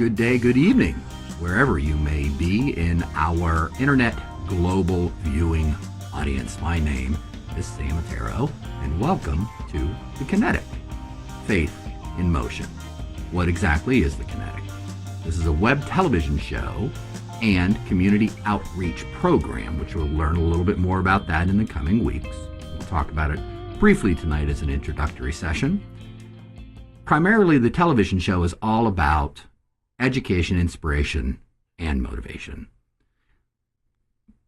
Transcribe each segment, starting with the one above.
good day, good evening, wherever you may be in our internet global viewing audience. My name is Sam Ettaro, and welcome to the Kinetic, Faith in Motion. What exactly is the Kinetic? This is a web television show and community outreach program, which we'll learn a little bit more about that in the coming weeks. We'll talk about it briefly tonight as an introductory session. Primarily, the television show is all about education, inspiration, and motivation,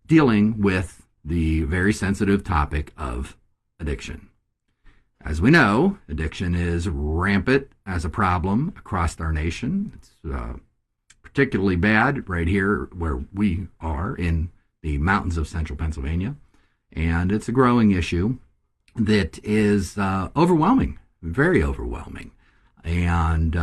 dealing with the very sensitive topic of addiction. As we know, addiction is rampant as a problem across our nation. It's particularly bad right here where we are in the mountains of central Pennsylvania, and it's a growing issue that is overwhelming, very overwhelming. And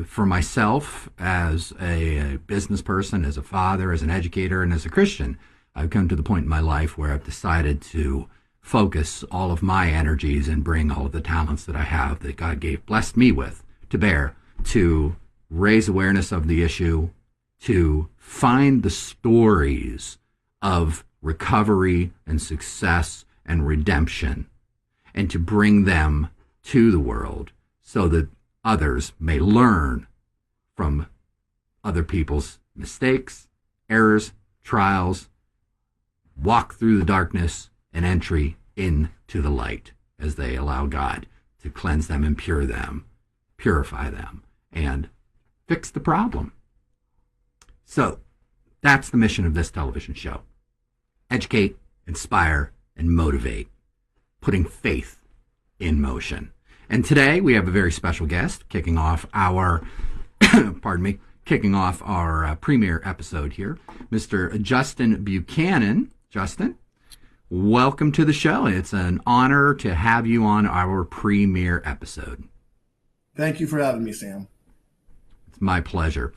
for myself, as a business person, as a father, as an educator, and as a Christian, I've come to the point in my life where I've decided to focus all of my energies and bring all of the talents that I have, that God blessed me with, to bear, to raise awareness of the issue, to find the stories of recovery and success and redemption, and to bring them to the world, so that others may learn from other people's mistakes, errors, trials, walk through the darkness, and entry into the light as they allow God to cleanse them and purify them, and fix the problem. So that's the mission of this television show. Educate, inspire, and motivate, putting faith in motion. And today we have a very special guest kicking off our, kicking off our premiere episode here, Mr. Justin Buchanan. Justin, welcome to the show. It's an honor to have you on our premiere episode. Thank you for having me, Sam. It's my pleasure.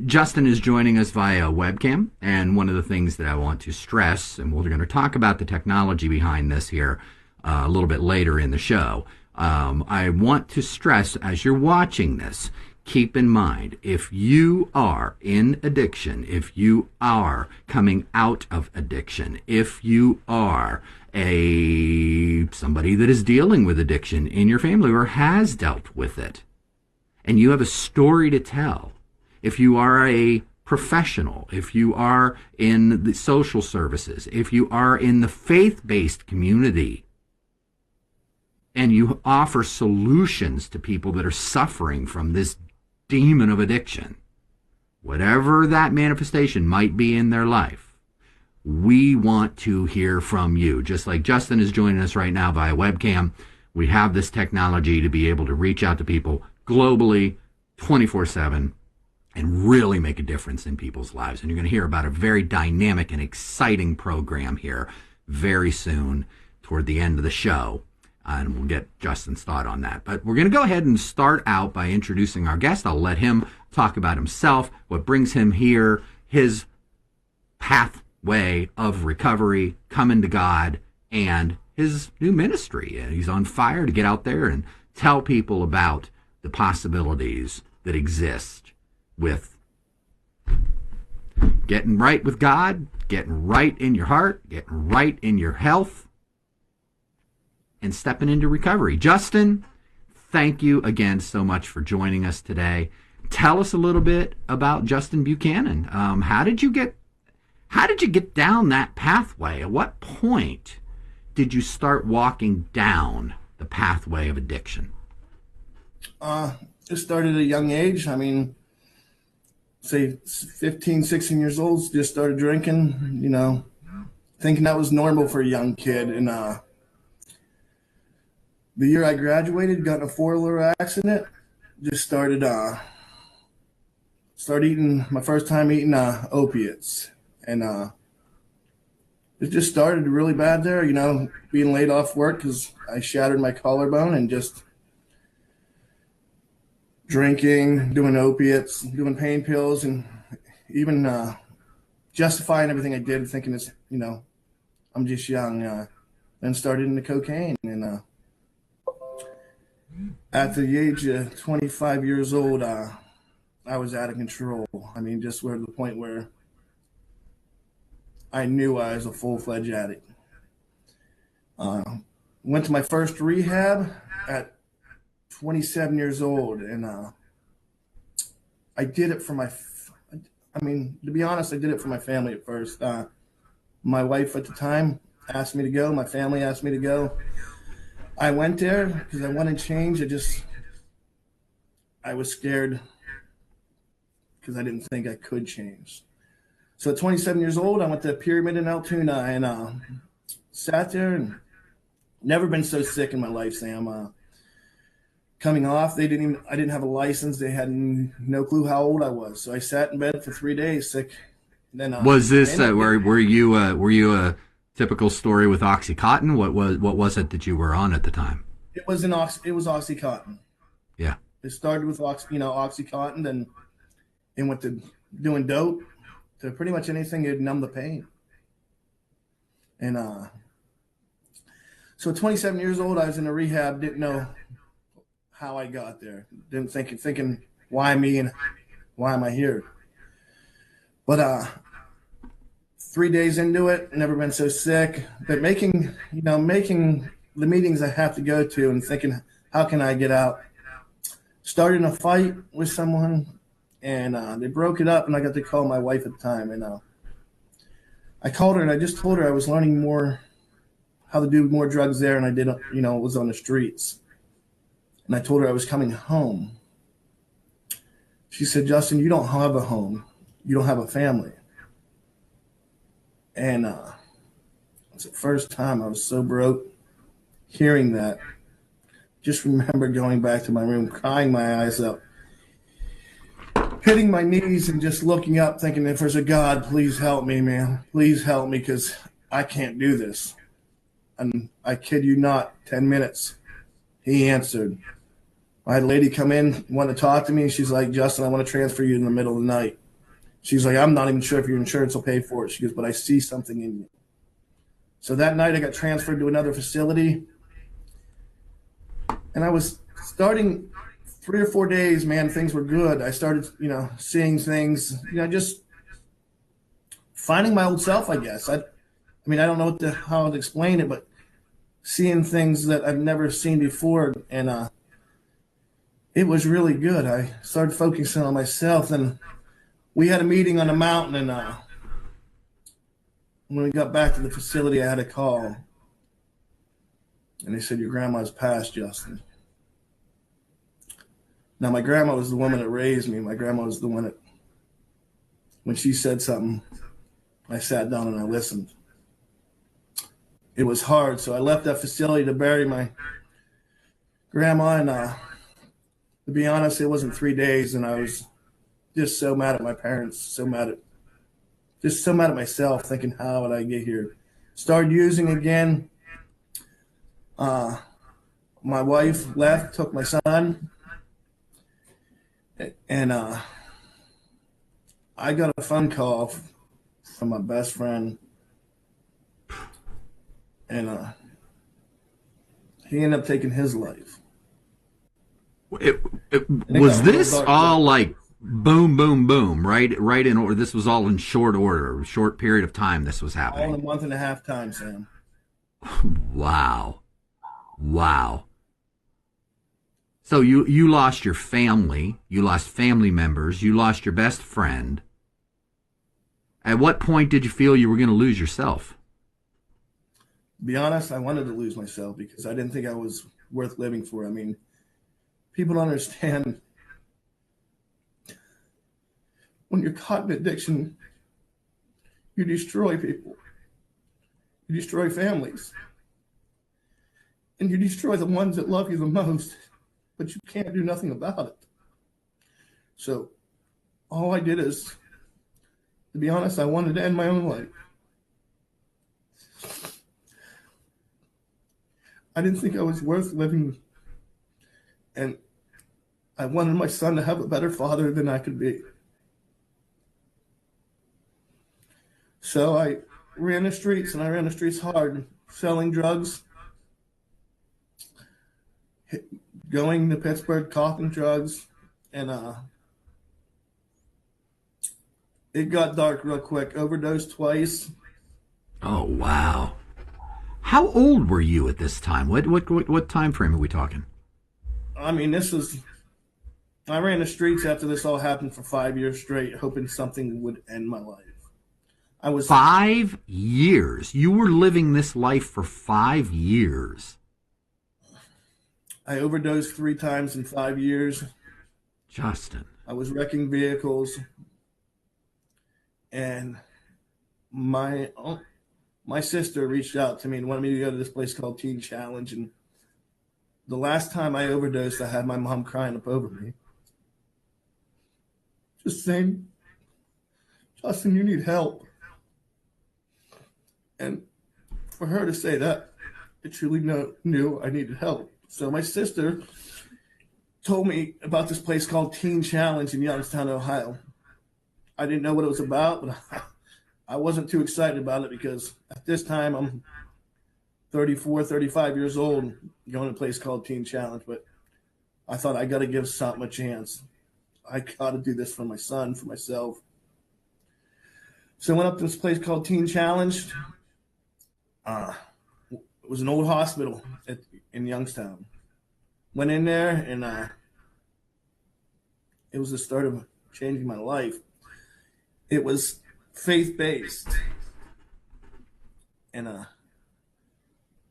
Justin is joining us via webcam, and one of the things that I want to stress, and we're going to talk about the technology behind this here a little bit later in the show. I want to stress, as you're watching this, keep in mind, if you are in addiction, if you are coming out of addiction, if you are somebody that is dealing with addiction in your family or has dealt with it, and you have a story to tell, if you are a professional, if you are in the social services, if you are in the faith-based community, and you offer solutions to people that are suffering from this demon of addiction, whatever that manifestation might be in their life, we want to hear from you. Just like Justin is joining us right now via webcam, we have this technology to be able to reach out to people globally, 24/7, and really make a difference in people's lives. And you're going to hear about a very dynamic and exciting program here very soon toward the end of the show. And we'll get Justin's thought on that. But we're going to go ahead and start out by introducing our guest. I'll let him talk about himself, what brings him here, his pathway of recovery, coming to God, and his new ministry. And he's on fire to get out there and tell people about the possibilities that exist with getting right with God, getting right in your heart, getting right in your health, and stepping into recovery. Justin, thank you again so much for joining us today. Tell us a little bit about Justin Buchanan. How did you get down that pathway? At what point did you start walking down the pathway of addiction? It started at a young age. I mean, say 15, 16 years old, just started drinking, thinking that was normal for a young kid. And the year I graduated, got in a four-wheeler accident, just started eating, my first time eating opiates. And it just started really bad there, being laid off work because I shattered my collarbone, and just drinking, doing opiates, doing pain pills, and even justifying everything I did, thinking it's, I'm just young. Then started into cocaine. And at the age of 25 years old, I was out of control. I mean, just where to the point where I knew I was a full-fledged addict. Uh, Went to my first rehab at 27 years old, and I did it for I mean, to be honest, I did it for my family at first. My wife at the time asked me to go. My family asked me to go. I went there because I wanted change. I was scared because I didn't think I could change. So at 27 years old, I went to Pyramid in Altoona and sat there and never been so sick in my life, Sam. Coming off, I didn't have a license. They had no clue how old I was. So I sat in bed for 3 days sick. Then Was this were you a typical story with OxyContin? What was it that you were on at the time? It was OxyContin. Yeah. It started with OxyContin, then it went to doing dope, to pretty much anything that'd numb the pain. And so at 27 years old, I was in a rehab, didn't know how I got there. Didn't thinking why me and why am I here? But 3 days into it, never been so sick. But making the meetings I have to go to and thinking, how can I get out? Starting a fight with someone, and they broke it up, and I got to call my wife at the time. And I called her, and I just told her I was learning more how to do more drugs there, and I did, was on the streets. And I told her I was coming home. She said, Justin, you don't have a home. You don't have a family. And it was the first time I was so broke hearing that. Just remember going back to my room, crying my eyes out, hitting my knees and just looking up, thinking, if there's a God, please help me, man. Please help me, because I can't do this. And I kid you not, 10 minutes, he answered. I had a lady come in, want to talk to me. She's like, Justin, I want to transfer you in the middle of the night. She's like, I'm not even sure if your insurance will pay for it. She goes, but I see something in you. So that night I got transferred to another facility. And I was starting 3 or 4 days, man, things were good. I started, seeing things, just finding my old self, I guess. I don't know how to explain it, but seeing things that I've never seen before. And it was really good. I started focusing on myself, and we had a meeting on a mountain, and when we got back to the facility, I had a call. And they said, your grandma's passed, Justin. Now, my grandma was the woman that raised me. My grandma was the one that, when she said something, I sat down and I listened. It was hard, so I left that facility to bury my grandma, and to be honest, it wasn't 3 days, and I was just so mad at my parents, so mad at myself, thinking, how did I get here? Started using again. My wife left, took my son, and I got a phone call from my best friend, and he ended up taking his life. Was this all like boom, boom, boom, right in order? This was all in short order, short period of time this was happening? All in a month and a half time, Sam. Wow. So you lost your family, you lost family members, you lost your best friend. At what point did you feel you were going to lose yourself? To be honest, I wanted to lose myself because I didn't think I was worth living for. I mean, people don't understand. When you're caught in addiction, you destroy people. You destroy families. And you destroy the ones that love you the most, but you can't do nothing about it. So all I did is, to be honest, I wanted to end my own life. I didn't think I was worth living, and I wanted my son to have a better father than I could be. So I ran the streets, and I ran the streets hard, selling drugs, going to Pittsburgh, coughing drugs, and It got dark real quick. Overdosed twice. Oh, wow. How old were you at this time? What time frame are we talking? I mean, I ran the streets after this all happened for 5 years straight, hoping something would end my life. I was, 5 years. You were living this life for 5 years. I overdosed 3 times in 5 years. Justin. I was wrecking vehicles, and my my sister reached out to me and wanted me to go to this place called Teen Challenge. And the last time I overdosed, I had my mom crying up over me, just saying, "Justin, you need help." And for her to say that, I truly knew I needed help. So my sister told me about this place called Teen Challenge in Youngstown, Ohio. I didn't know what it was about, but I wasn't too excited about it because at this time I'm 34, 35 years old, going to a place called Teen Challenge. But I thought I got to give something a chance. I got to do this for my son, for myself. So I went up to this place called Teen Challenge. It was an old hospital in Youngstown. Went in there, and it was the start of changing my life. It was faith-based. And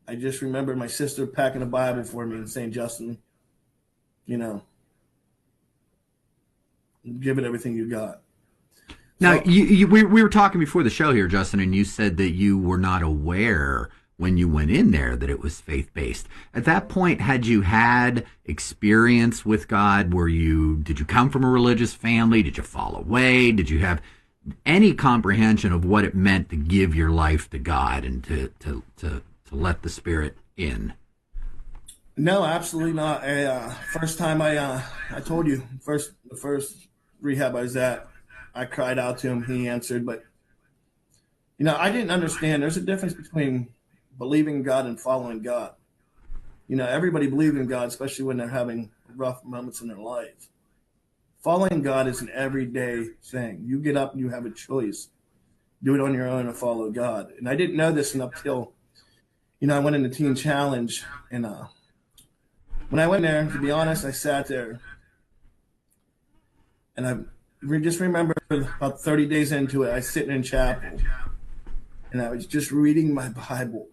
I just remember my sister packing a Bible for me and saying, "Justin, give it everything you got." Now, So, we were talking before the show here, Justin, and you said that you were not aware when you went in there that it was faith-based. At that point, had you had experience with God? Did you come from a religious family? Did you fall away? Did you have any comprehension of what it meant to give your life to God and to let the Spirit in? no, absolutely not. First time I told you, the first rehab I was at, I cried out to him. He answered, but I didn't understand. There's a difference between believing in God and following God. Everybody believes in God, especially when they're having rough moments in their life. Following God is an everyday thing. You get up and you have a choice. Do it on your own or follow God. And I didn't know this until, I went into Teen Challenge. And when I went there, to be honest, I sat there. And I just remember about 30 days into it, I was sitting in chapel. And I was just reading my Bible.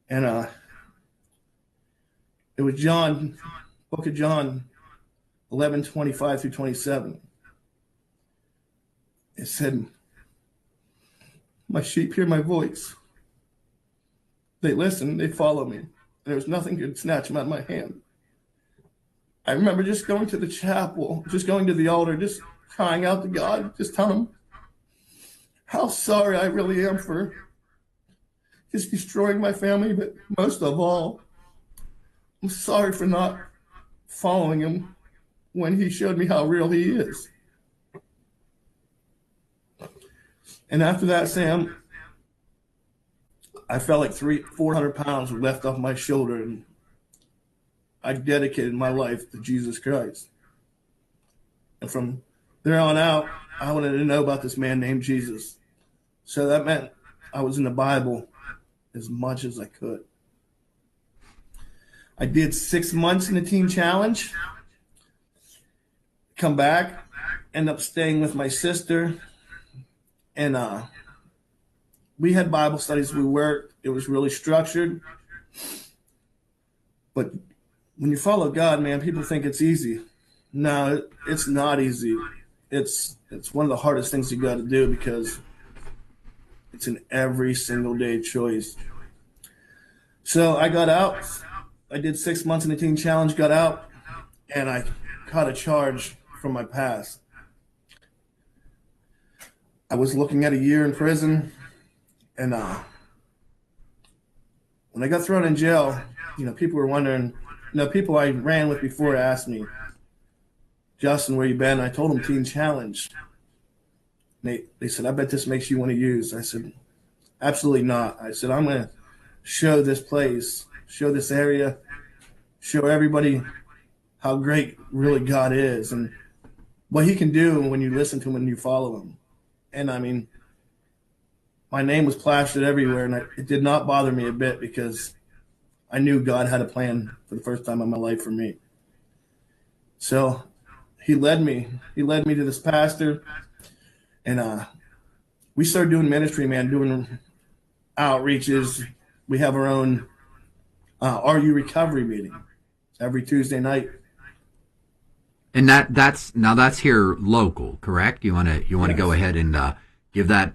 And it was book of John, 11:25 through 27. It said, "My sheep hear my voice. They listen, they follow me. There's nothing could snatch them out of my hand." I remember just going to the chapel, just going to the altar, just crying out to God, just telling him how sorry I really am for just destroying my family, but most of all, I'm sorry for not following him when he showed me how real he is. And after that, Sam, I felt like 400 pounds were left off my shoulder, and I dedicated my life to Jesus Christ. And from there on out, I wanted to know about this man named Jesus. So that meant I was in the Bible as much as I could. I did 6 months in the Teen Challenge, come back, end up staying with my sister, and we had Bible studies. We worked. It was really structured. But when you follow God, man, people think it's easy. No, it's not easy. It's one of the hardest things you got to do because it's an every single day choice. So I got out. I did 6 months in the Teen Challenge, got out, and I caught a charge from my past. I was looking at a year in prison, and when I got thrown in jail, people were wondering, people I ran with before asked me, "Justin, where you been?" I told them Teen Challenge. They said, "I bet this makes you want to use." I said, "Absolutely not." I said, "I'm going to show this place, show this area, show everybody how great really God is." And what he can do when you listen to him and you follow him. And I mean, my name was plastered everywhere, and it did not bother me a bit because I knew God had a plan for the first time in my life for me. So he led me. He led me to this pastor, and we started doing ministry, man, doing outreaches. We have our own Are You Recovery meeting every Tuesday night. And that's here local, correct? You want to Yes. go ahead and give that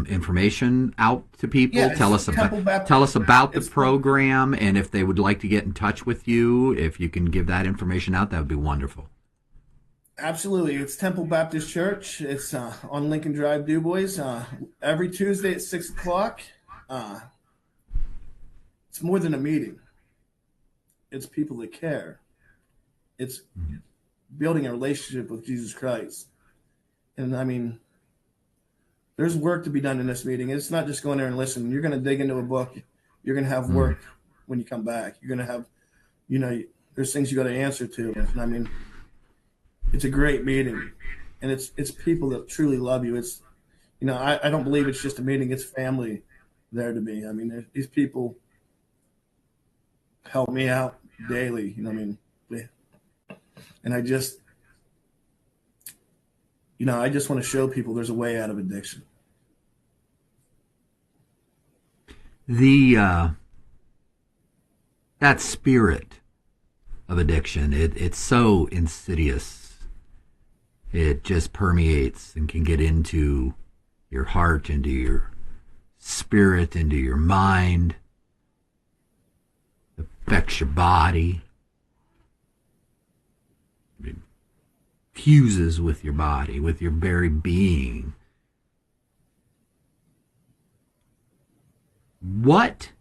information out to people. Yeah, tell us about the program, and if they would like to get in touch with you, if you can give that information out, that would be wonderful. Absolutely. It's Temple Baptist Church. It's on Lincoln Drive, Du Bois. Every Tuesday at 6 o'clock. It's more than a meeting. It's people that care. It's building a relationship with Jesus Christ. And I mean, there's work to be done in this meeting. It's not just going there and listen. You're going to dig into a book. You're going to have work when you come back. You're going to have, there's things you got to answer to. And I mean, it's a great meeting, and it's people that truly love you. It's, I don't believe it's just a meeting. It's family there to me. I mean, these people help me out daily. And I just want to show people there's a way out of addiction. That spirit of addiction, it's so insidious. It just permeates and can get into your heart, into your spirit, into your mind. It affects your body. It fuses with your body, with your very being. What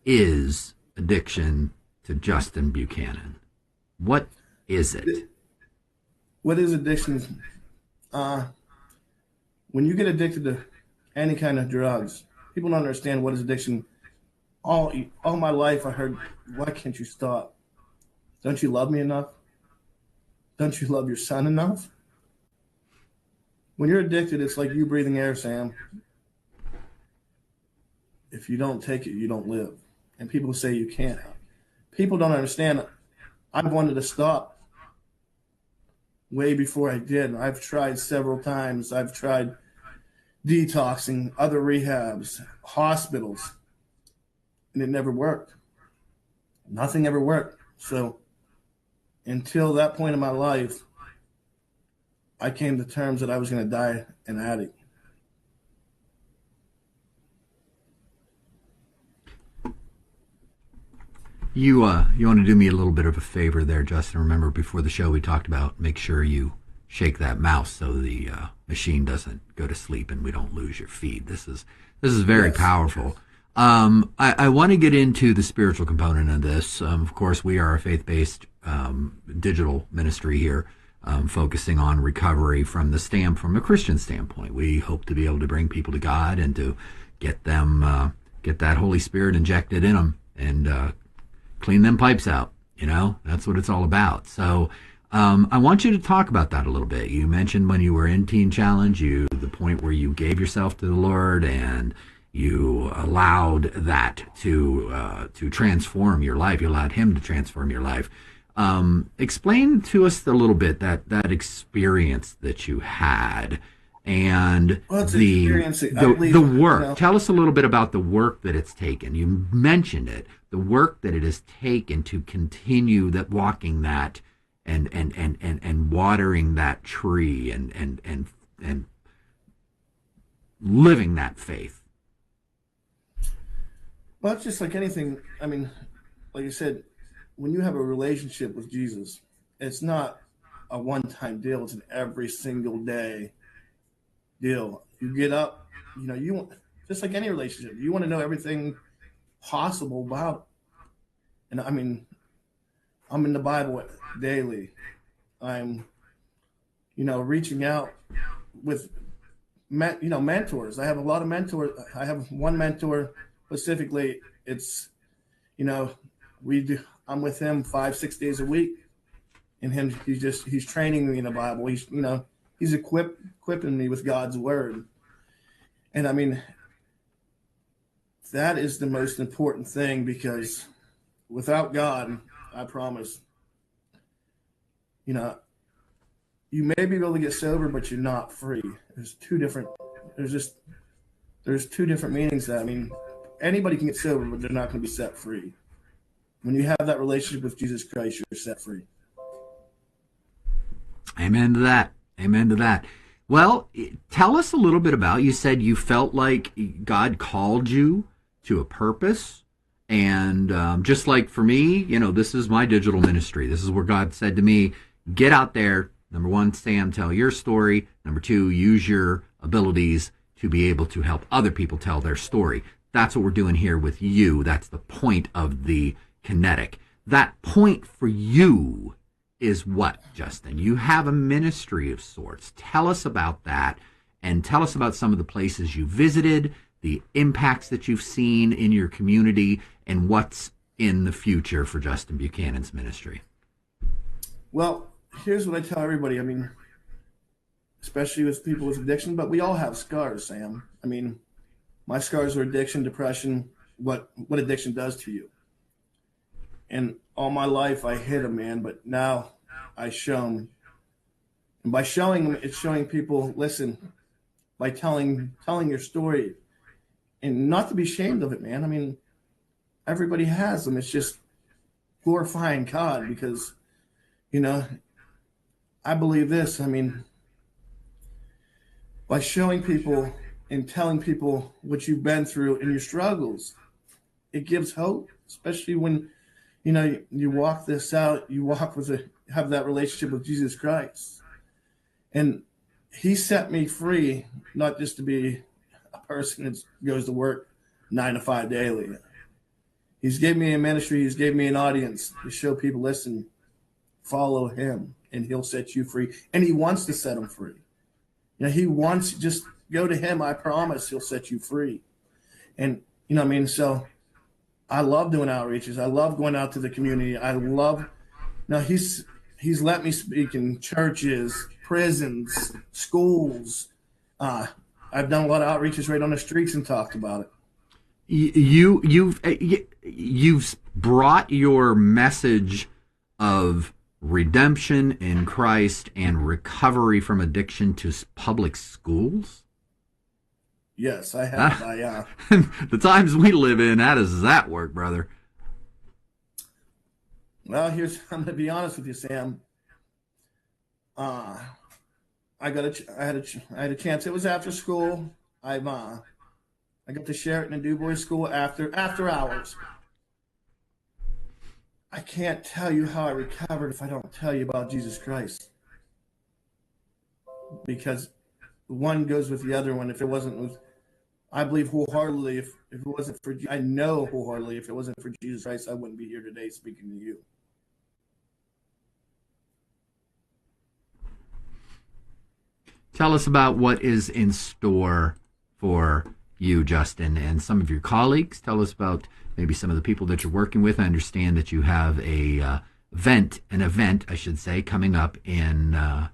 is addiction to Justin Buchanan? What is it? What is addiction? When you get addicted to any kind of drugs, people don't understand what is addiction. All my life I heard, why can't you stop? Don't you love me enough? Don't you love your son enough? When you're addicted, it's like you breathing air, Sam. If you don't take it, you don't live. And people say you can't. People don't understand. I wanted to stop way before I did. I've tried several times. I've tried detoxing, other rehabs, hospitals, and it never worked. Nothing ever worked. So until that point in my life, I came to terms that I was going to die an addict. You want to do me a little bit of a favor there, Justin. Remember, before the show we talked about make sure you shake that mouse so the machine doesn't go to sleep and we don't lose your feed. This is very powerful. I want to get into the spiritual component of this. Of course, we are a faith-based digital ministry here, focusing on recovery from a Christian standpoint. We hope to be able to bring people to God and to get them get that Holy Spirit injected in them and clean them pipes out. That's what it's all about. So I want you to talk about that a little bit. You mentioned when you were in Teen Challenge, the point where you gave yourself to the Lord and you allowed that to transform your life. You allowed Him to transform your life. Explain to us a little bit that experience that you had and the work. Tell us a little bit about the work that it's taken. You mentioned it. The work that it has taken to continue that walking that and watering that tree and living that faith. Well, it's just like anything. I mean, like you said, when you have a relationship with Jesus, it's not a one-time deal. It's an every single day deal. You get up, you want, just like any relationship, you want to know everything possible about it. And I mean, I'm in the Bible daily. I'm, reaching out with, mentors. I have a lot of mentors. I have one mentor specifically. It's, I'm with him 5-6 days a week. in him. He's training me in the Bible. He's equipping me with God's word. And I mean, that is the most important thing, because without God, I promise, you may be able to get sober, but you're not free. There's two different meanings to that. I mean, anybody can get sober, but they're not going to be set free. When you have that relationship with Jesus Christ, you're set free. Amen to that. Amen to that. Well, tell us a little bit about, you said you felt like God called you to a purpose. And just like for me, this is my digital ministry. This is where God said to me, get out there. Number one, Sam, tell your story. Number two, use your abilities to be able to help other people tell their story. That's what we're doing here with you. That's the point of the Kinetic. That point for you is what, Justin? You have a ministry of sorts. Tell us about that, and tell us about some of the places you visited, the impacts that you've seen in your community, and what's in the future for Justin Buchanan's ministry. Well, here's what I tell everybody. I mean, especially with people with addiction, but we all have scars, Sam. I mean, my scars are addiction, depression, what addiction does to you. And all my life I hid them, man, but now I show them. And by showing them, it's showing people, listen, by telling your story, and not to be ashamed of it, man. I mean, everybody has them. It's just glorifying God, because, I believe this. I mean, by showing people and telling people what you've been through and your struggles, it gives hope, especially when, you walk this out, have that relationship with Jesus Christ. And he set me free, not just to be a person that goes to work 9 to 5 daily. He's gave me a ministry. He's gave me an audience to show people, listen, follow him and he'll set you free. And he wants to set them free. He wants, just go to him. I promise he'll set you free. And, so I love doing outreaches. I love going out to the community. He's let me speak in churches, prisons, schools. I've done a lot of outreaches right on the streets and talked about it. You've brought your message of redemption in Christ and recovery from addiction to public schools? Yes, I have. The times we live in, how does that work, brother? Well, I'm going to be honest with you, Sam. I had a chance. It was after school. I got to share it in a Du Bois school after hours. I can't tell you how I recovered if I don't tell you about Jesus Christ, because one goes with the other one. If it wasn't, I believe wholeheartedly, if it wasn't for, I know wholeheartedly, if it wasn't for Jesus Christ, I wouldn't be here today speaking to you. Tell us about what is in store for you, Justin, and some of your colleagues. Tell us about maybe some of the people that you're working with. I understand that you have an event, coming up in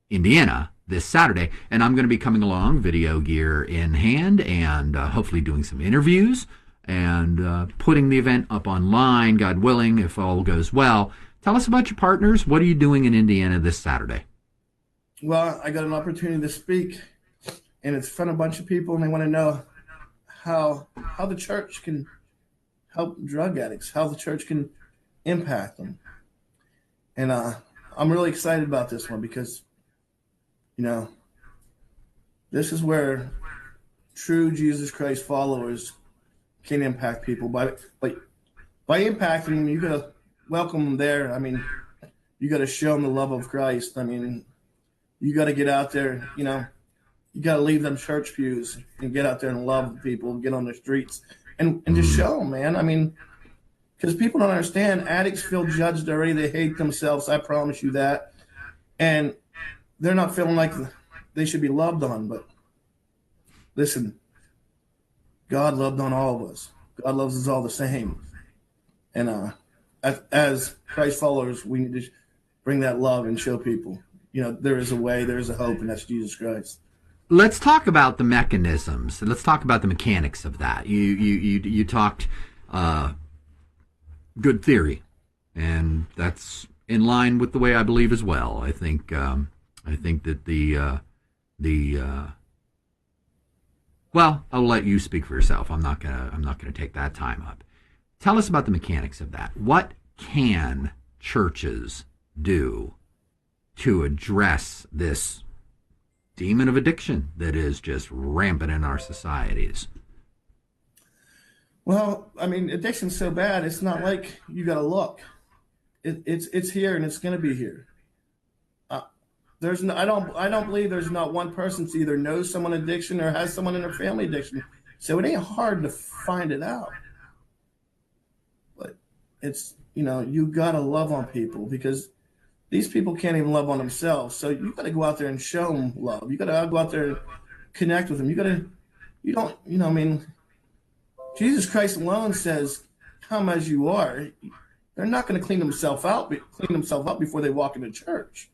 Indiana this Saturday, and I'm going to be coming along, video gear in hand, and hopefully doing some interviews and putting the event up online, God willing, if all goes well. Tell us about your partners. What are you doing in Indiana this Saturday? Well, I got an opportunity to speak, and it's in front of a bunch of people, and they want to know how the church can help drug addicts, how the church can impact them. And I'm really excited about this one because, this is where true Jesus Christ followers can impact people. By impacting them, you got to welcome them there. I mean, you got to show them the love of Christ. I mean, you got to get out there, you got to leave them church pews and get out there and love people, get on the streets and just show them, man. I mean, because people don't understand, addicts feel judged already. They hate themselves. I promise you that. And they're not feeling like they should be loved on. But listen, God loved on all of us. God loves us all the same. And as Christ followers, we need to bring that love and show people, there is a way, there is a hope, and that's Jesus Christ. Let's talk about the mechanisms. Let's talk about the mechanics of that. You talked good theory, and that's in line with the way I believe as well. I think that well, I'll let you speak for yourself. I'm not gonna take that time up. Tell us about the mechanics of that. What can churches do to address this demon of addiction that is just rampant in our societies? Well, I mean, addiction's so bad. It's not like you got to look. It's here, and it's going to be here. I don't believe there's not one person that either knows someone addiction or has someone in their family addiction. So it ain't hard to find it out. But it's, you got to love on people, because these people can't even love on themselves. So you got to go out there and show them love. You got to go out there and connect with them. I mean, Jesus Christ alone says, come as you are. They're not going to clean themselves up before they walk into church.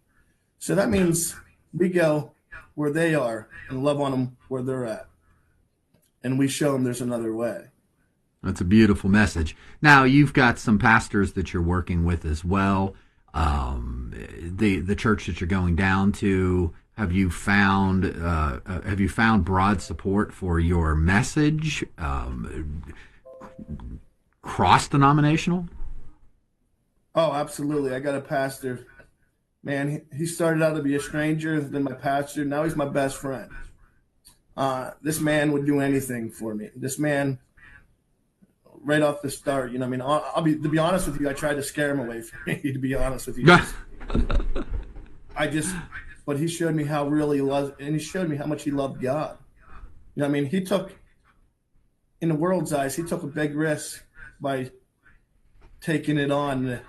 So that means we go where they are and love on them where they're at. And we show them there's another way. That's a beautiful message. Now, you've got some pastors that you're working with as well. The church that you're going down to, have you found broad support for your message, cross-denominational? Oh, absolutely. I got a pastor. Man, he started out to be a stranger, then my pastor. Now he's my best friend. This man would do anything for me. This man, right off the start, to be honest with you, I tried to scare him away from me, to be honest with you. But he showed me how really he loves, and he showed me how much he loved God. He took, in the world's eyes, he took a big risk by taking it on to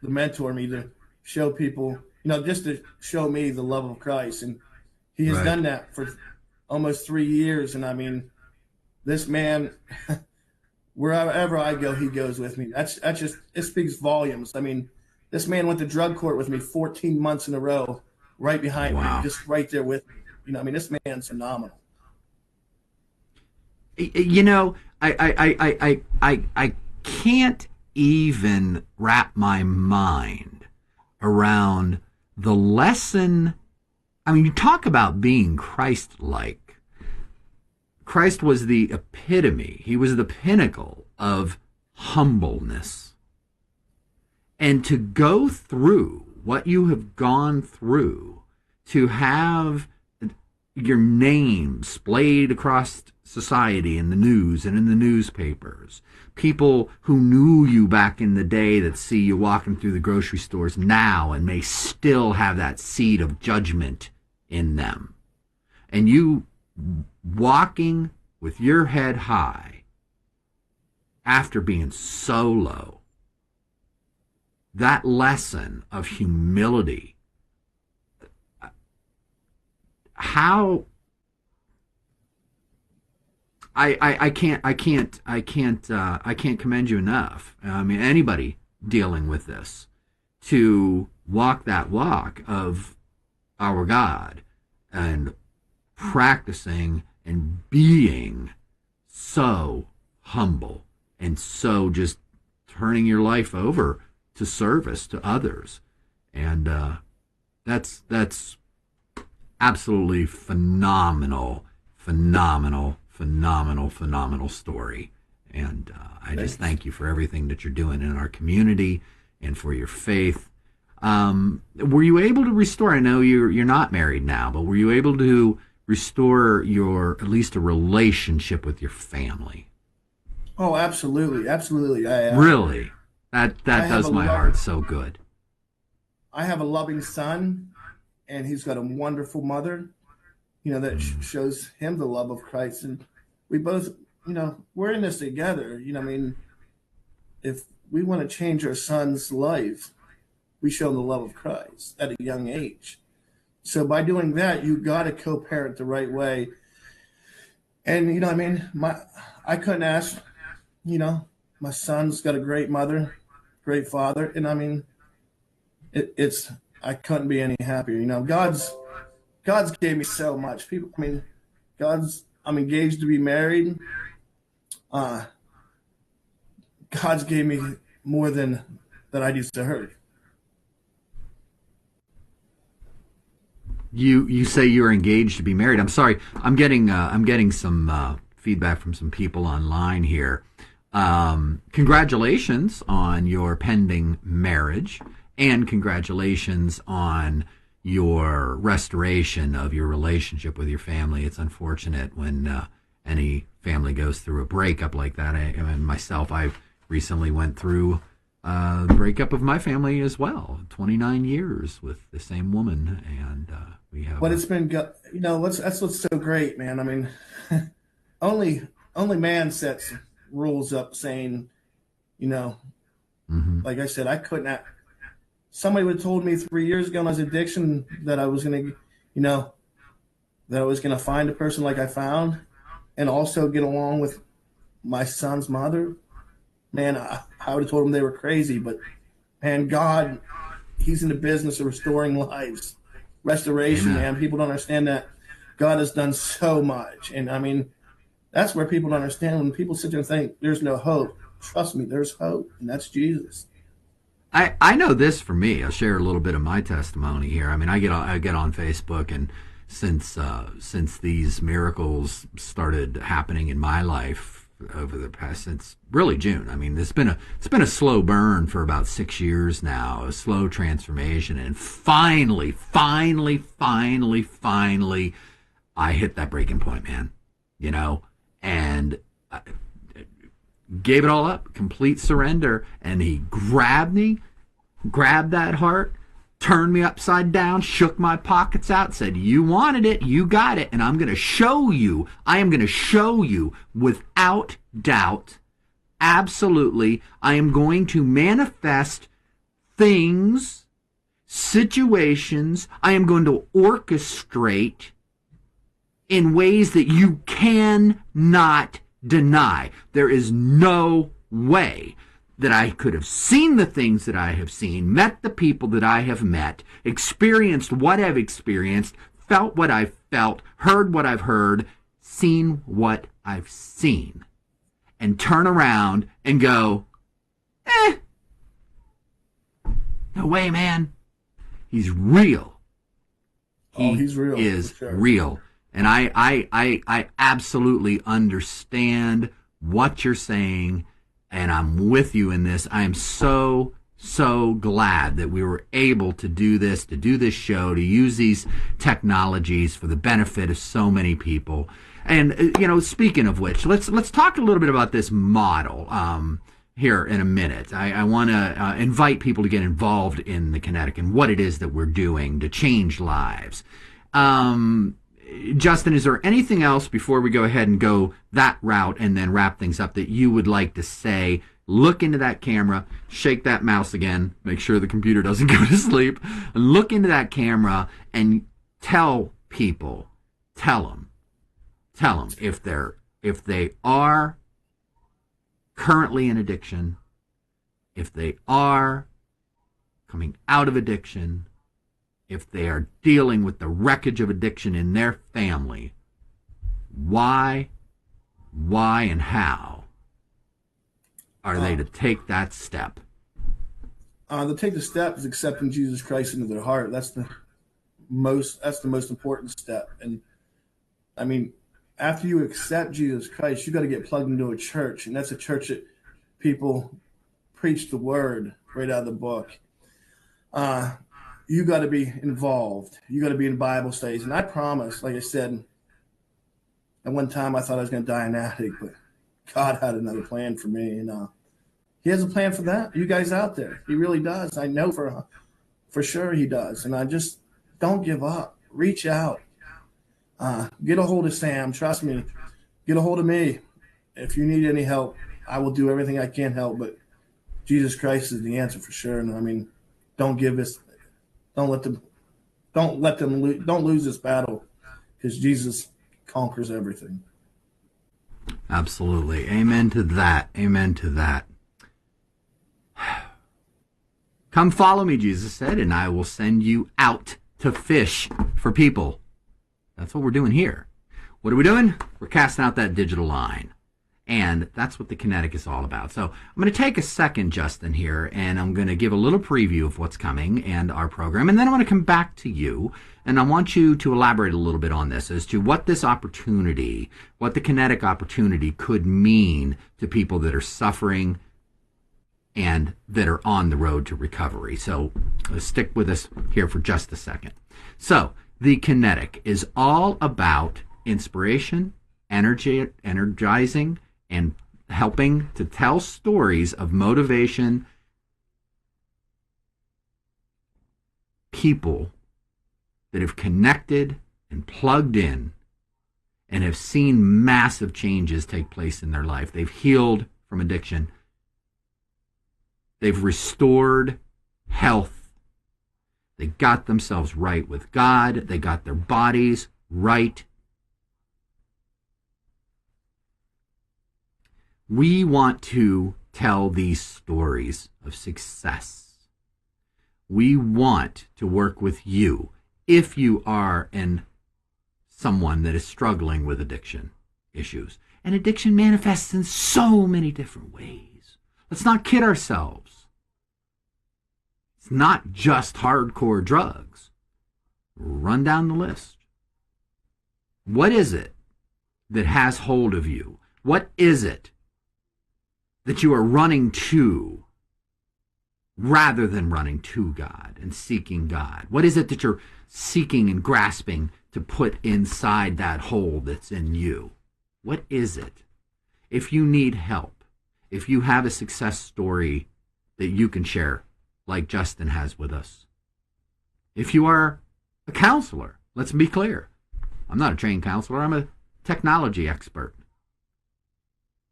mentor me, to show people, just to show me the love of Christ. And he has done that for almost 3 years. And this man, wherever I go, he goes with me. That's just, it speaks volumes. This man went to drug court with me 14 months in a row, right behind me, just right there with me. This man's phenomenal. I can't even wrap my mind around the lesson. You talk about being Christ-like. Christ was the epitome. He was the pinnacle of humbleness. And to go through what you have gone through, to have your name splayed across society in the news and in the newspapers, people who knew you back in the day that see you walking through the grocery stores now and may still have that seed of judgment in them, and you walking with your head high after being so low. That lesson of humility, how I can't commend you enough. Anybody dealing with this, to walk that walk of our God and practicing and being so humble and so just turning your life over to service to others. And that's absolutely phenomenal story. And I just thank you for everything that you're doing in our community and for your faith. Were you able to restore, I know you're not married now, but were you able to restore at least a relationship with your family? Oh, absolutely. Really? That does my heart so good. I have a loving son, and he's got a wonderful mother, that shows him the love of Christ. And we both, we're in this together. If we want to change our son's life, we show him the love of Christ at a young age. So by doing that, you got to co-parent the right way. And, I couldn't ask, my son's got a great mother, great father. And it's I couldn't be any happier. You know, God's gave me so much. People, I mean, I'm engaged to be married. Uh, God's gave me more than that I deserve. You say you're engaged to be married. I'm sorry. I'm getting some feedback from some people online here. Congratulations on your pending marriage, and congratulations on your restoration of your relationship with your family. It's unfortunate when any family goes through a breakup like that. I recently went through the breakup of my family as well. 29 years with the same woman, and we have. But it's been, you know, that's what's so great, man. I mean, only man sets rules up saying, you know, like I said, I couldn't. Somebody would have told me 3 years ago when I was addiction that I was gonna, you know, that I was gonna find a person like I found, and also get along with my son's mother. Man, I would have told them they were crazy. But man, God, He's in the business of restoring lives, restoration. Amen. Man, people don't understand that God has done so much, and I mean, that's where people don't understand. When people sit there and think there's no hope, trust me, there's hope, and that's Jesus. I know this for me. I'll share a little bit of my testimony here. I mean, I get on Facebook, and since these miracles started happening in my life over the past, since really June. I mean, it's been a slow burn for about 6 years now, a slow transformation, and finally, I hit that breaking point, man. You know, and I gave it all up, complete surrender, and He grabbed that heart, turned me upside down, shook my pockets out, said, you wanted it, you got it, and I am going to show you without doubt, absolutely, I am going to manifest things, situations, I am going to orchestrate in ways that you cannot deny. There is no way that I could have seen the things that I have seen, met the people that I have met, experienced what I've experienced, felt what I've felt, heard what I've heard, seen what I've seen, and turn around and go, no way, man. He's real. He's real. He is for sure. real. And I absolutely understand what you're saying, and I'm with you in this. I am so glad that we were able to do this show, to use these technologies for the benefit of so many people. And, you know, speaking of which, let's talk a little bit about this model here in a minute. I want to invite people to get involved in the Kinetic and what it is that we're doing to change lives. Justin, is there anything else before we go ahead and go that route and then wrap things up that you would like to say? Look into that camera, shake that mouse again, make sure the computer doesn't go to sleep, look into that camera and tell them if they are currently in addiction, if they are coming out of addiction, if they are dealing with the wreckage of addiction in their family, why, and how are they to take that step? To take the step is accepting Jesus Christ into their heart. That's the most important step. And I mean, after you accept Jesus Christ, you got to get plugged into a church, and that's a church that people preach the word right out of the book. You got to be involved. You got to be in Bible studies. And I promise, like I said, at one time I thought I was going to die an addict, but God had another plan for me. And He has a plan for that. You guys out there, He really does. I know for sure He does. And I just don't give up. Reach out. Get a hold of Sam. Trust me. Get a hold of me. If you need any help, I will do everything I can help. But Jesus Christ is the answer for sure. And I mean, don't lose this battle, because Jesus conquers everything. Absolutely. Amen to that. Come follow me, Jesus said, and I will send you out to fish for people. That's what we're doing here. What are we doing? We're casting out that digital line. And that's what the Kinetic is all about. So I'm going to take a second, Justin, here, and I'm going to give a little preview of what's coming and our program. And then I want to come back to you, and I want you to elaborate a little bit on this as to what this opportunity, what the Kinetic opportunity could mean to people that are suffering and that are on the road to recovery. So stick with us here for just a second. So the Kinetic is all about inspiration, energizing, and helping to tell stories of motivation, people that have connected and plugged in and have seen massive changes take place in their life. They've healed from addiction. They've restored health. They got themselves right with God. They got their bodies right. We want to tell these stories of success. We want to work with you if you are someone that is struggling with addiction issues. And addiction manifests in so many different ways. Let's not kid ourselves. It's not just hardcore drugs. Run down the list. What is it that has hold of you? What is it that you are running to rather than running to God and seeking God? What is it that you're seeking and grasping to put inside that hole that's in you? What is it? If you need help, if you have a success story that you can share, like Justin has with us, if you are a counselor, let's be clear. I'm not a trained counselor. I'm a technology expert.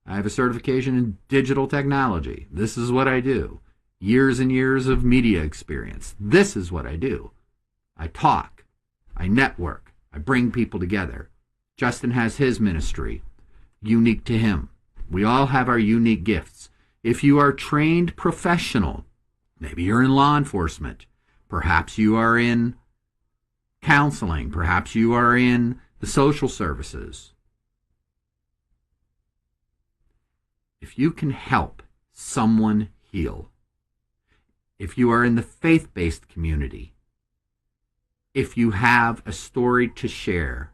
I have a certification in digital technology. This is what I do. Years and years of media experience. This is what I do. I talk. I network. I bring people together. Justin has his ministry, unique to him. We all have our unique gifts. If you are trained professional, maybe you're in law enforcement, perhaps you are in counseling, perhaps you are in the social services. If you can help someone heal, if you are in the faith-based community, if you have a story to share,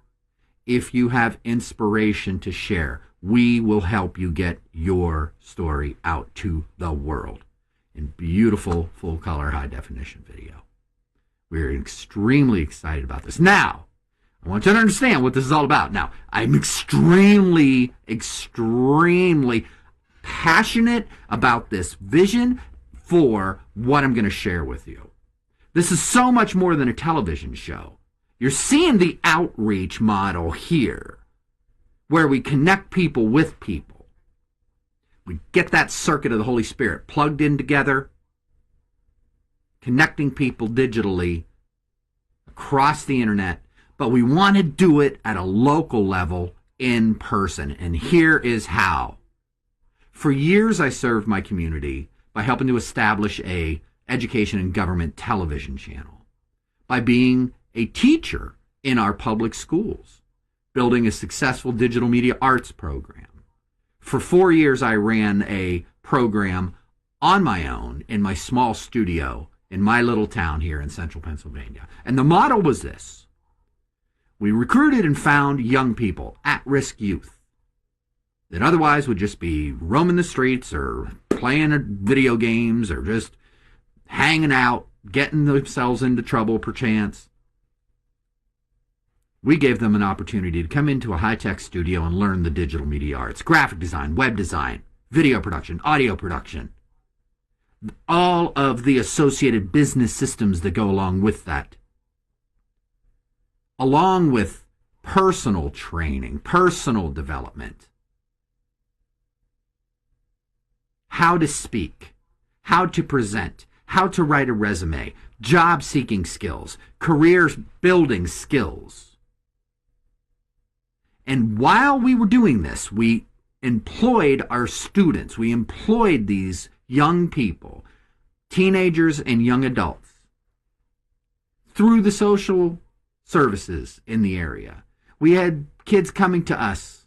if you have inspiration to share, we will help you get your story out to the world in beautiful, full-color, high-definition video. We're extremely excited about this. Now, I want you to understand what this is all about. Now, I'm extremely passionate about this vision for what I'm going to share with you. This is so much more than a television show. You're seeing the outreach model here, where we connect people with people. We get that circuit of the Holy Spirit plugged in together, connecting people digitally across the internet, but we want to do it at a local level in person. And here is how. For years, I served my community by helping to establish a education and government television channel, by being a teacher in our public schools, building a successful digital media arts program. For 4 years, I ran a program on my own in my small studio in my little town here in central Pennsylvania. And the model was this. We recruited and found young people, at-risk youth, that otherwise would just be roaming the streets or playing video games or just hanging out, getting themselves into trouble perchance. We gave them an opportunity to come into a high-tech studio and learn the digital media arts, graphic design, web design, video production, audio production, all of the associated business systems that go along with that, along with personal training, personal development, how to speak, how to present, how to write a resume, job-seeking skills, career-building skills. And while we were doing this, we employed our students, we employed these young people teenagers and young adults through the social services in the area. We had kids coming to us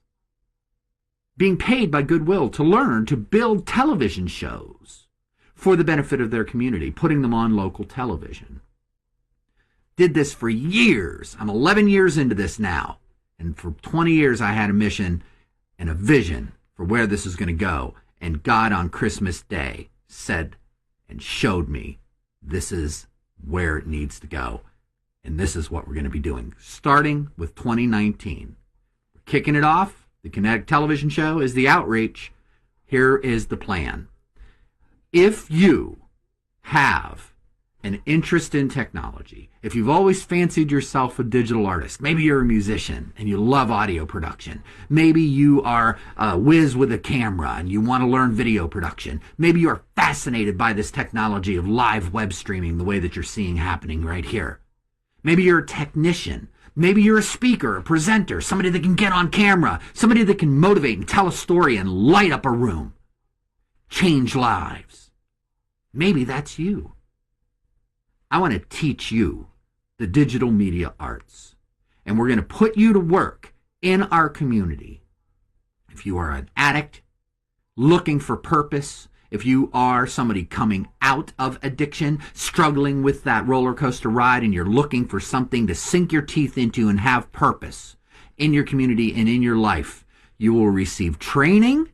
being paid by Goodwill to learn to build television shows for the benefit of their community, putting them on local television. Did this for years. I'm 11 years into this now. And for 20 years, I had a mission and a vision for where this is going to go. And God on Christmas Day said and showed me this is where it needs to go. And this is what we're going to be doing, starting with 2019. We're kicking it off. The Kinetic television show is the outreach. Here is the plan. If you have an interest in technology, if you've always fancied yourself a digital artist, maybe you're a musician and you love audio production, maybe you are a whiz with a camera and you want to learn video production, maybe you're fascinated by this technology of live web streaming the way that you're seeing happening right here. Maybe you're a technician, maybe you're a speaker, a presenter, somebody that can get on camera, somebody that can motivate and tell a story and light up a room, change lives. Maybe that's you. I want to teach you the digital media arts, and we're going to put you to work in our community. If you are an addict looking for purpose, if you are somebody coming out of addiction, struggling with that roller coaster ride, and you're looking for something to sink your teeth into and have purpose in your community and in your life, you will receive training,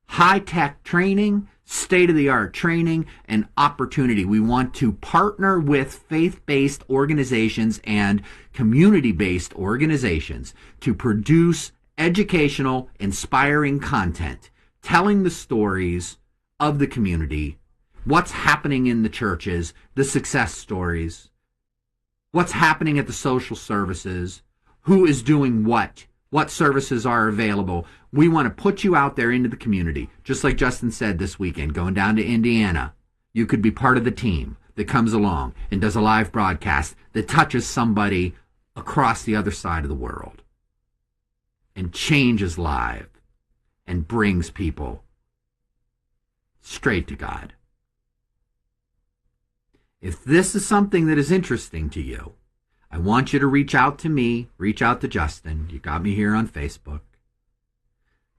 high-tech training, state-of-the-art training, and opportunity. We want to partner with faith-based organizations and community-based organizations to produce educational, inspiring content, telling the stories of the community, what's happening in the churches, the success stories, what's happening at the social services, who is doing what services are available. We want to put you out there into the community. Just like Justin said this weekend, going down to Indiana, you could be part of the team that comes along and does a live broadcast that touches somebody across the other side of the world and changes lives and brings people straight to God. If this is something that is interesting to you, I want you to reach out to me, reach out to Justin. You got me here on Facebook.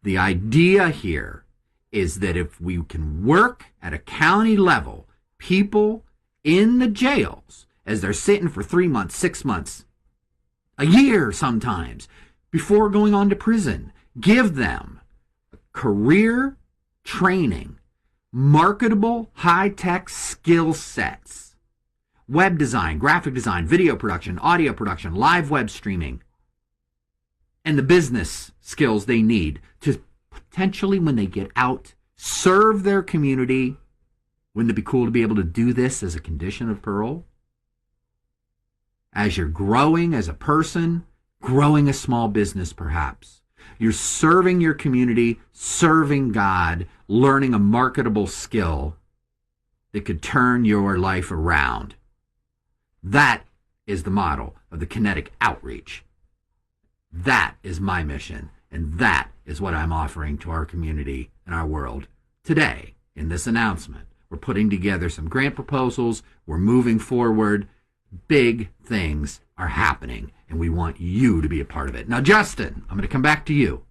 The idea here is that if we can work at a county level, people in the jails, as they're sitting for 3 months, 6 months, a year sometimes, before going on to prison, give them career training, marketable high-tech skill sets, web design, graphic design, video production, audio production, live web streaming, and the business skills they need to potentially, when they get out, serve their community. Wouldn't it be cool to be able to do this as a condition of parole? As you're growing as a person, growing a small business perhaps, you're serving your community, serving God, learning a marketable skill that could turn your life around. That is the model of the Kinetic outreach. That is my mission, and that is what I'm offering to our community and our world today in this announcement. We're putting together some grant proposals. We're moving forward. Big things are happening, and we want you to be a part of it. Now, Justin, I'm going to come back to you.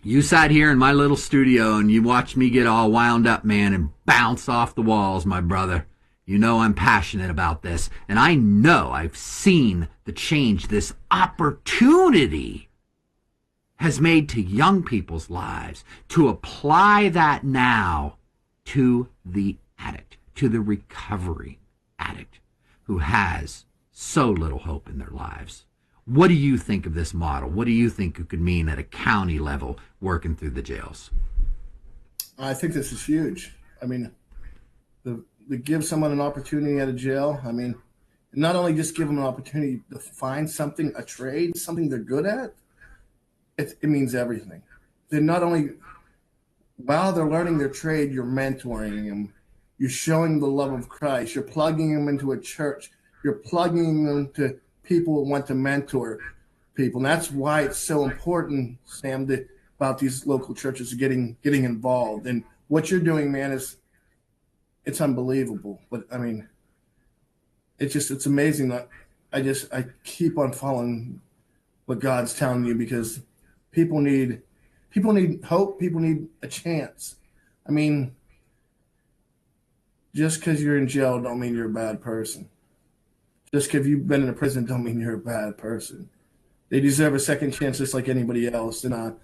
You sat here in my little studio and you watched me get all wound up, man, and bounce off the walls, my brother. You know I'm passionate about this, and I know I've seen the change this opportunity has made to young people's lives, to apply that now to the addict, to the recovery addict who has so little hope in their lives. What do you think of this model? What do you think it could mean at a county level working through the jails? I think this is huge. I mean, to give someone an opportunity at a jail, I mean, not only just give them an opportunity to find something, a trade, something they're good at, it means everything. They're not only, while they're learning their trade, you're mentoring them. You're showing the love of Christ. You're plugging them into a church. You're plugging them to people who want to mentor people. And that's why it's so important, Sam, that about these local churches getting involved. And what you're doing, man, it's unbelievable. But I mean, it's amazing that I keep on following what God's telling you, because people need hope. People need a chance. I mean, just because you're in jail don't mean you're a bad person. Just because you've been in a prison don't mean you're a bad person. They deserve a second chance just like anybody else. And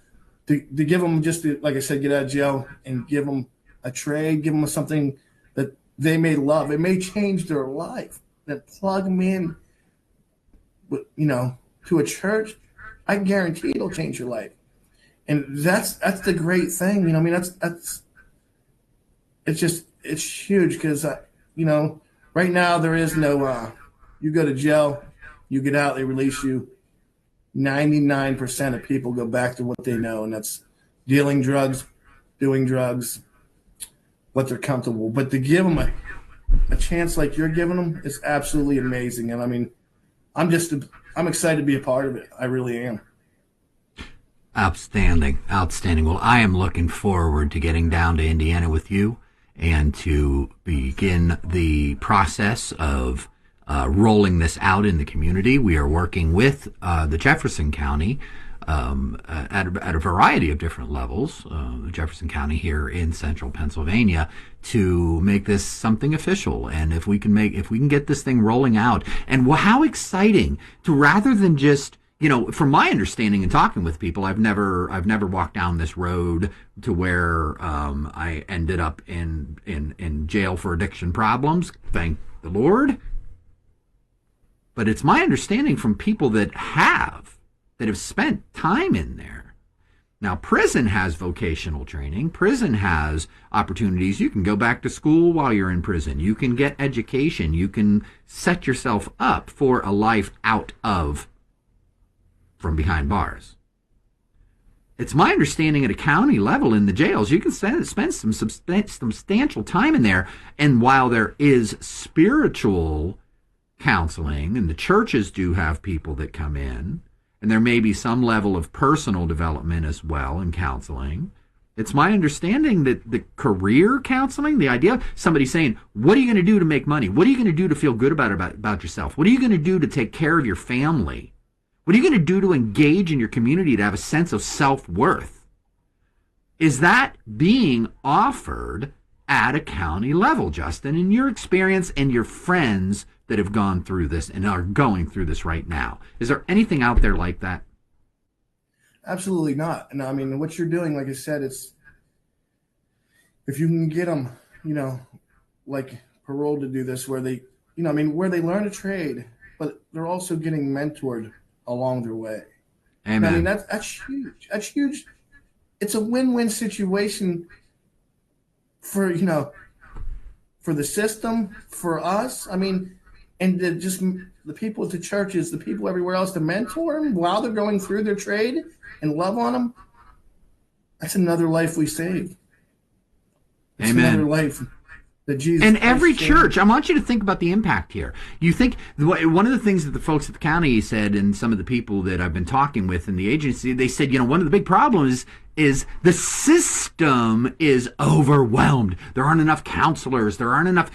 to give them like I said, get out of jail and give them a trade, give them something that they may love. It may change their life. That plug them in, to a church, I guarantee it'll change your life. And that's the great thing. I mean, it's huge, because, right now there is no, you go to jail, you get out, they release you. 99% of people go back to what they know, and that's dealing drugs, doing drugs, what they're comfortable. But to give them a chance like you're giving them is absolutely amazing. And I mean, I'm excited to be a part of it. I really am. Outstanding. Well, I am looking forward to getting down to Indiana with you and to begin the process of rolling this out in the community. We are working with the Jefferson County at a variety of different levels, Jefferson County here in central Pennsylvania, to make this something official. And if we can get this thing rolling out, and how exciting to, rather than just, from my understanding and talking with people, I've never walked down this road to where I ended up in jail for addiction problems. Thank the Lord. But it's my understanding from people that have spent time in there. Now, prison has vocational training. Prison has opportunities. You can go back to school while you're in prison. You can get education. You can set yourself up for a life out of from behind bars. It's my understanding at a county level in the jails, you can spend some substantial time in there. And while there is spiritual counseling, and the churches do have people that come in, and there may be some level of personal development as well in counseling, it's my understanding that the career counseling, the idea of somebody saying, what are you going to do to make money? What are you going to do to feel good about yourself? What are you going to do to take care of your family? What are you going to do to engage in your community, to have a sense of self-worth? Is that being offered at a county level, Justin, in your experience and your friends that have gone through this and are going through this right now? Is there anything out there like that? Absolutely not. And I mean, what you're doing, like I said, it's, if you can get them, like paroled to do this, where they, where they learn a trade, but they're also getting mentored along their way. Amen. And I mean, that's huge. That's huge. It's a win-win situation for, for the system, for us. I mean, and just the people at the churches, the people everywhere else, to mentor them while they're going through their trade and love on them. That's another life we saved. It's Amen. Another life that Jesus. And every church, I want you to think about the impact here. You think, one of the things that the folks at the county said, and some of the people that I've been talking with in the agency, they said, one of the big problems is the system is overwhelmed. There aren't enough counselors. There aren't enough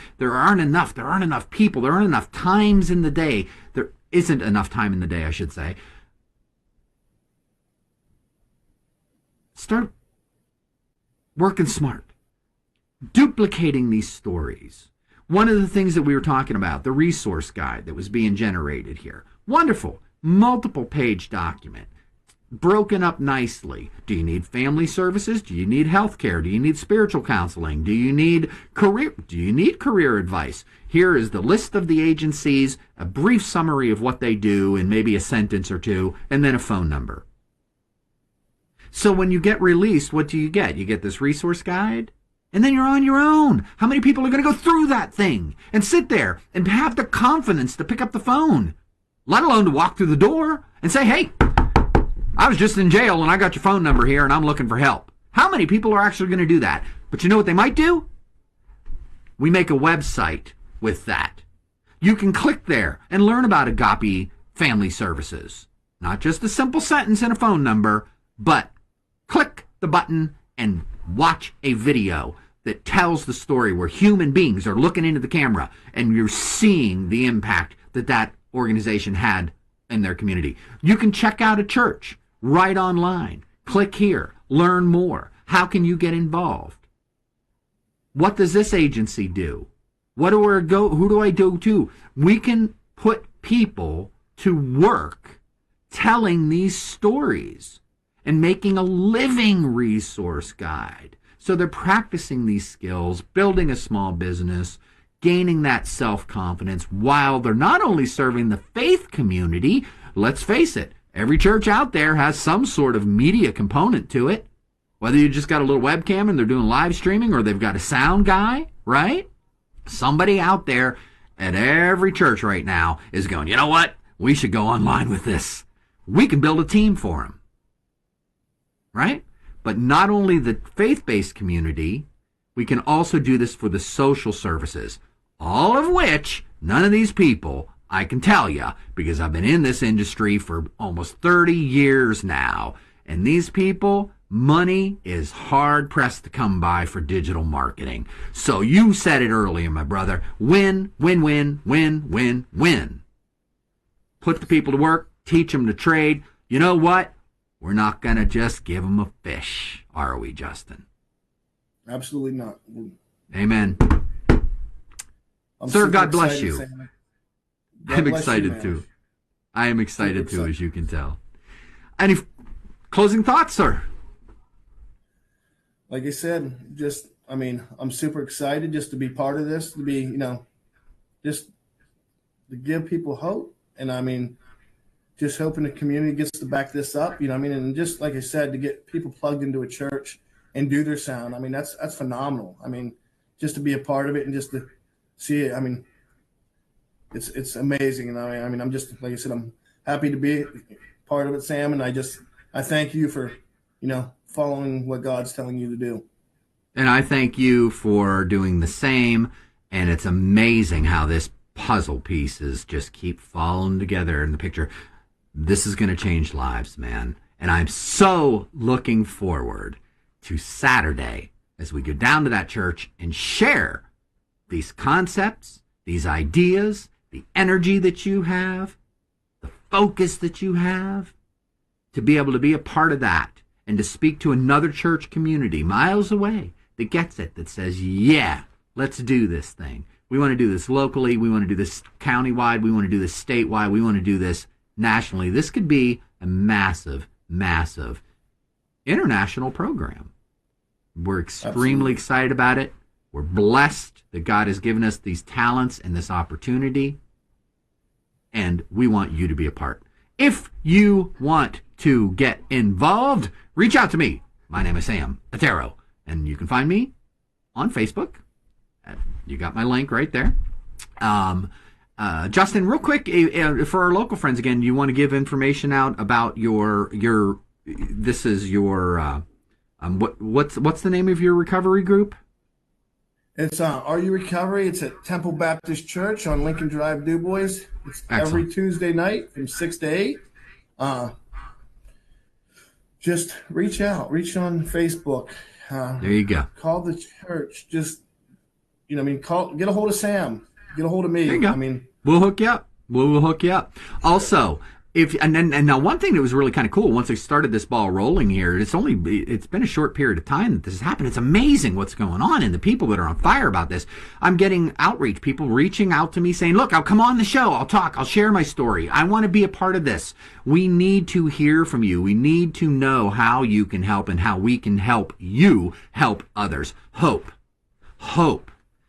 people. There aren't enough times in the day. There isn't enough time in the day, I should say. Start working smart, duplicating these stories. One of the things that we were talking about, the resource guide that was being generated here. Wonderful, multiple page document, broken up nicely. Do you need family services? Do you need health care? Do you need spiritual counseling? Do you need career advice? Here is the list of the agencies, a brief summary of what they do, and maybe a sentence or two, and then a phone number. So when you get released, what do you get? You get this resource guide, and then you're on your own. How many people are going to go through that thing and sit there and have the confidence to pick up the phone, let alone to walk through the door and say, hey, I was just in jail and I got your phone number here and I'm looking for help? How many people are actually going to do that? But you know what they might do? We make a website with that. You can click there and learn about Agape Family Services. Not just a simple sentence and a phone number, but Click the button and watch a video that tells the story where human beings are looking into the camera and you're seeing the impact that that organization had in their community. You can check out a church right online. Click here, learn more. How can you get involved? What does this agency do? Who do I go to? We can put people to work telling these stories and making a living resource guide. So they're practicing these skills, building a small business, gaining that self-confidence while they're not only serving the faith community. Let's face it, every church out there has some sort of media component to it. Whether you just got a little webcam and they're doing live streaming or they've got a sound guy, right? Somebody out there at every church right now is going, you know what? We should go online with this. We can build a team for them, right? But not only the faith-based community, we can also do this for the social services, all of which none of these people, I can tell you, because I've been in this industry for almost 30 years now, and these people, money is hard pressed to come by for digital marketing. So you said it earlier, my brother. Win, win, win, win, win, win. Put the people to work, teach them to trade. You know what? We're not going to just give them a fish, are we, Justin? Absolutely not. Amen. Sir, God bless you. I'm excited too. I am excited too, as you can tell. Any closing thoughts, sir? Like I said, I'm super excited just to be part of this, to be, just to give people hope. And just hoping the community gets to back this up, and just like I said, to get people plugged into a church and do their sound. That's phenomenal. Just to be a part of it and just to see it. It's amazing. And I'm just, like I said, I'm happy to be part of it, Sam. And I thank you for, following what God's telling you to do. And I thank you for doing the same. And it's amazing how this puzzle pieces just keep falling together in the picture. This is going to change lives, man. And I'm so looking forward to Saturday as we go down to that church and share these concepts, these ideas, the energy that you have, the focus that you have, to be able to be a part of that and to speak to another church community miles away that gets it, that says, yeah, let's do this thing. We want to do this locally. We want to do this countywide. We want to do this statewide. We want to do this nationally. This could be a massive, massive international program. We're extremely excited about it. We're blessed that God has given us these talents and this opportunity. And we want you to be a part. If you want to get involved, reach out to me. My name is Sam Ettaro. And you can find me on Facebook. You got my link right there. Justin, real quick, for our local friends again, you want to give information out about what's the name of your recovery group? It's Are You Recovery? It's at Temple Baptist Church on Lincoln Drive, Du Bois. It's every Tuesday night from 6 to 8. Just reach out. Reach on Facebook. There you go. Call the church. Just, get a hold of Sam. Get a hold of me. There you go. We'll hook you up. We'll hook you up. Also, now one thing that was really kind of cool, once I started this ball rolling here, it's been a short period of time that this has happened. It's amazing what's going on and the people that are on fire about this. I'm getting outreach, people reaching out to me saying, look, I'll come on the show. I'll talk. I'll share my story. I want to be a part of this. We need to hear from you. We need to know how you can help and how we can help you help others. Hope.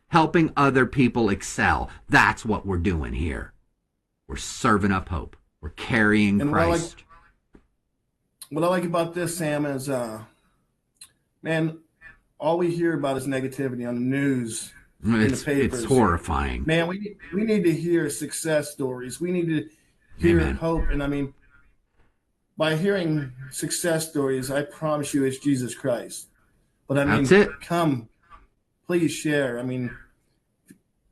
Helping other people excel. That's what we're doing here. We're serving up hope. We're carrying Christ. What I like about this, Sam, is, all we hear about is negativity on the news, in the papers. It's horrifying. Man, we need to hear success stories. We need to hear hope. And by hearing success stories, I promise you it's Jesus Christ. But That's it. Come, please share.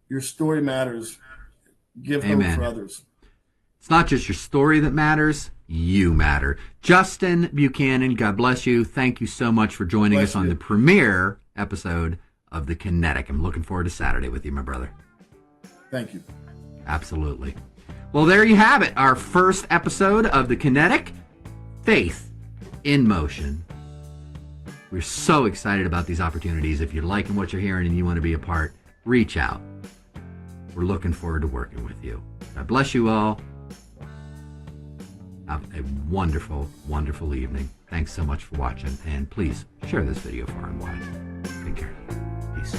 Your story matters. Give hope for others. It's not just your story that matters. you matter. Justin Buchanan, God bless you. Thank you so much for joining us on the premiere episode of The Kinetic. I'm looking forward to Saturday with you, my brother. Thank you. Absolutely. Well, there you have it. Our first episode of The Kinetic, Faith in Motion. We're so excited about these opportunities. If you're liking what you're hearing and you want to be a part, reach out. We're looking forward to working with you. God bless you all. Have a wonderful, wonderful evening. Thanks so much for watching. And please share this video far and wide. Take care. Peace.